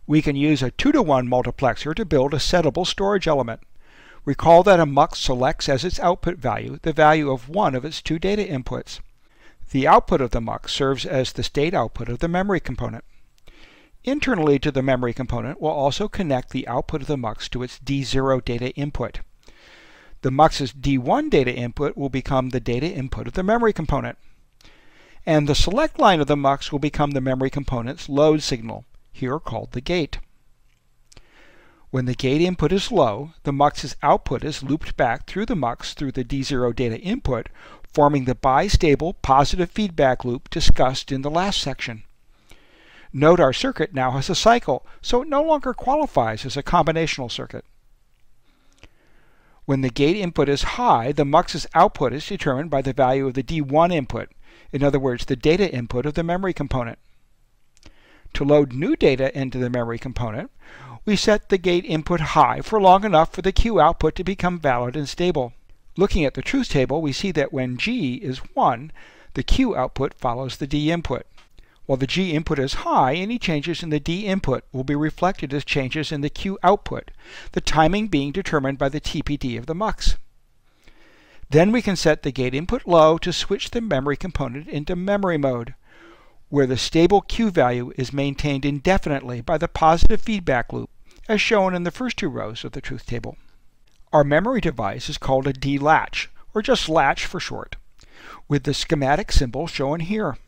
We can use a 2-to-1 multiplexer to build a settable storage element. Recall that a mux selects as its output value the value of one of its two data inputs. The output of the mux serves as the state output of the memory component. Internally to the memory component, we'll also connect the output of the mux to its D0 data input. The mux's D1 data input will become the data input of the memory component. And the select line of the mux will become the memory component's load signal, here called the gate. When the gate input is low, the mux's output is looped back through the mux through the D0 data input, forming the bistable positive feedback loop discussed in the last section. Note our circuit now has a cycle, so it no longer qualifies as a combinational circuit. When the gate input is high, the mux's output is determined by the value of the D1 input, in other words, the data input of the memory component. To load new data into the memory component, we set the gate input high for long enough for the Q output to become valid and stable. Looking at the truth table, we see that when G is 1, the Q output follows the D input. While the G input is high, any changes in the D input will be reflected as changes in the Q output, the timing being determined by the TPD of the mux. Then we can set the gate input low to switch the memory component into memory mode, where the stable Q value is maintained indefinitely by the positive feedback loop, as shown in the first two rows of the truth table. Our memory device is called a D-latch, or just latch for short, with the schematic symbol shown here.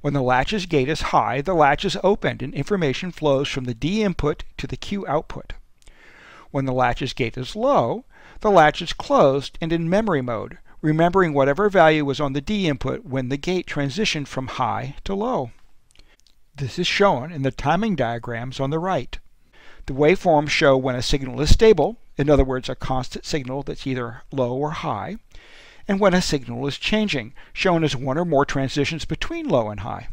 When the latch's gate is high, the latch is opened and information flows from the D input to the Q output. When the latch's gate is low, the latch is closed and in memory mode, remembering whatever value was on the D input when the gate transitioned from high to low. This is shown in the timing diagrams on the right. The waveforms show when a signal is stable, in other words, a constant signal that's either low or high, and when a signal is changing, shown as one or more transitions between low and high.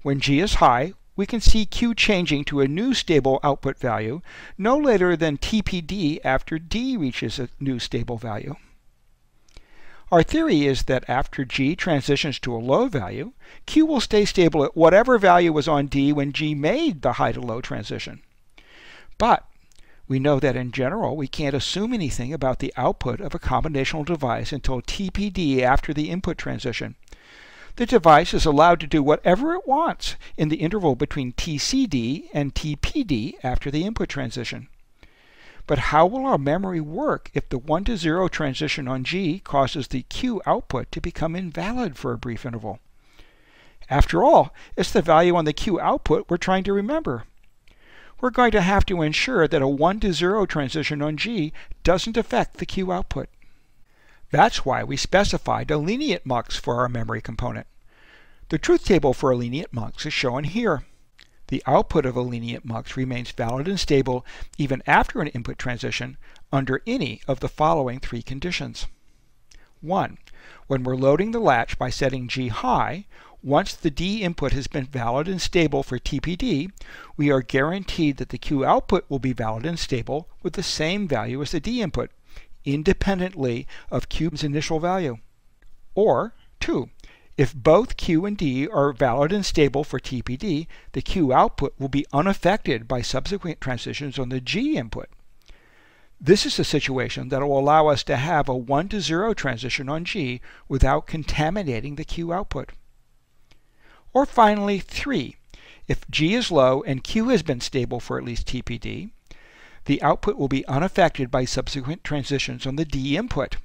When G is high, we can see Q changing to a new stable output value no later than TPD after D reaches a new stable value. Our theory is that after G transitions to a low value, Q will stay stable at whatever value was on D when G made the high to low transition. But we know that in general we can't assume anything about the output of a combinational device until TPD after the input transition. The device is allowed to do whatever it wants in the interval between TCD and TPD after the input transition. But how will our memory work if the 1 to 0 transition on G causes the Q output to become invalid for a brief interval? After all, it's the value on the Q output we're trying to remember. We're going to have to ensure that a 1 to 0 transition on G doesn't affect the Q output. That's why we specified a lenient mux for our memory component. The truth table for a lenient mux is shown here. The output of a lenient mux remains valid and stable even after an input transition under any of the following three conditions. 1. When we're loading the latch by setting G high, once the D input has been valid and stable for TPD, we are guaranteed that the Q output will be valid and stable with the same value as the D input, independently of Q's initial value. Or 2. If both Q and D are valid and stable for TPD, the Q output will be unaffected by subsequent transitions on the G input. This is a situation that will allow us to have a 1 to 0 transition on G without contaminating the Q output. Or finally, 3. If G is low and Q has been stable for at least TPD, the output will be unaffected by subsequent transitions on the D input.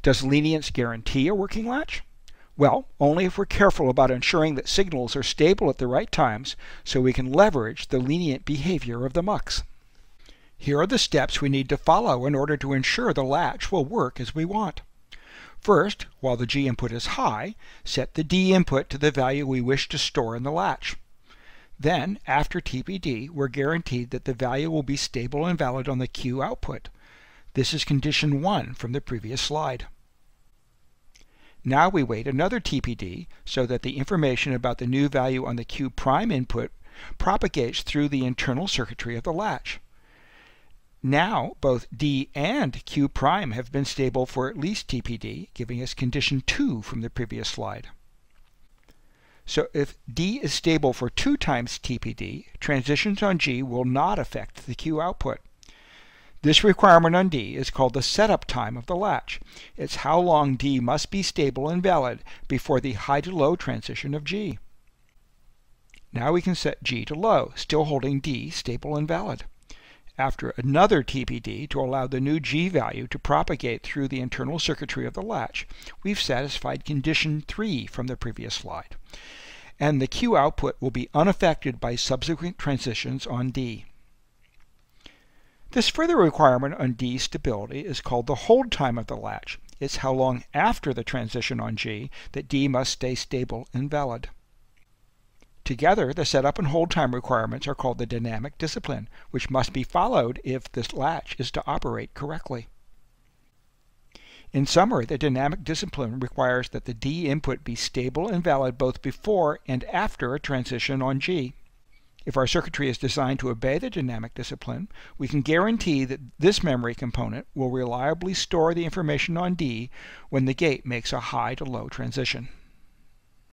Does lenience guarantee a working latch? Well, only if we're careful about ensuring that signals are stable at the right times so we can leverage the lenient behavior of the mux. Here are the steps we need to follow in order to ensure the latch will work as we want. First, while the G input is high, set the D input to the value we wish to store in the latch. Then, after TPD, we're guaranteed that the value will be stable and valid on the Q output. This is condition 1 from the previous slide. Now we wait another TPD so that the information about the new value on the Q prime input propagates through the internal circuitry of the latch. Now both D and Q prime have been stable for at least TPD, giving us condition 2 from the previous slide. So if D is stable for 2 times TPD, transitions on G will not affect the Q output. This requirement on D is called the setup time of the latch. It's how long D must be stable and valid before the high to low transition of G. Now we can set G to low, still holding D stable and valid. After another TPD to allow the new G value to propagate through the internal circuitry of the latch, we've satisfied condition 3 from the previous slide. And the Q output will be unaffected by subsequent transitions on D. This further requirement on D stability is called the hold time of the latch. It's how long after the transition on G that D must stay stable and valid. Together, the setup and hold time requirements are called the dynamic discipline, which must be followed if this latch is to operate correctly. In summary, the dynamic discipline requires that the D input be stable and valid both before and after a transition on G. If our circuitry is designed to obey the dynamic discipline, we can guarantee that this memory component will reliably store the information on D when the gate makes a high to low transition.